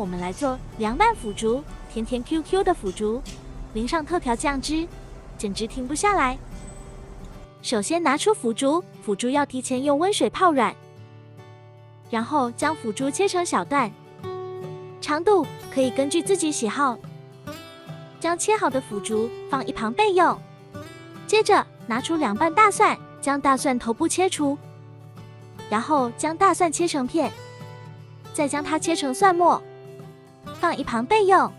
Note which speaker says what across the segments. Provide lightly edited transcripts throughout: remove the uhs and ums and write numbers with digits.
Speaker 1: 我们来做凉拌腐竹，甜甜 QQ 的腐竹，淋上特调酱汁，简直停不下来。首先拿出腐竹，腐竹要提前用温水泡软，然后将腐竹切成小段，长度可以根据自己喜好。将切好的腐竹放一旁备用。接着拿出凉拌大蒜，将大蒜头部切除，然后将大蒜切成片，再将它切成蒜末，放一旁备用。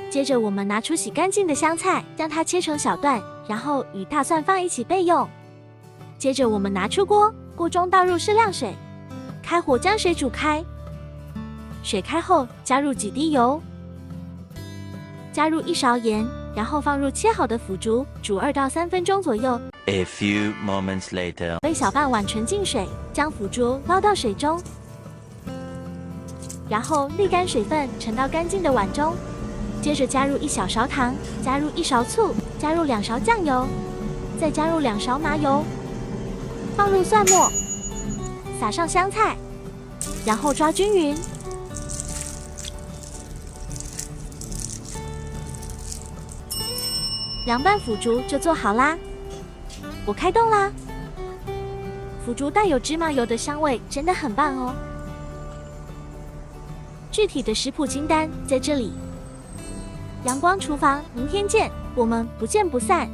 Speaker 1: 接着我们拿出洗干净的香菜，将它切成小段，然后与大蒜放一起备用。接着我们拿出锅，锅中倒入适量水，开火将水煮开。水开后加入几滴油，加入1勺盐，然后放入切好的腐竹，煮2到3分钟左右。
Speaker 2: A few moments later，
Speaker 1: 煨小半碗纯净水，将腐竹捞到水中，然后沥干水分，盛到干净的碗中。接着加入1小勺糖，加入1勺醋，加入2勺酱油，再加入2勺麻油，放入蒜末，撒上香菜，然后抓均匀。凉拌腐竹就做好啦，我开动啦！腐竹带有芝麻油的香味，真的很棒哦。具体的食谱清单在这里。阳光厨房，明天见，我们不见不散。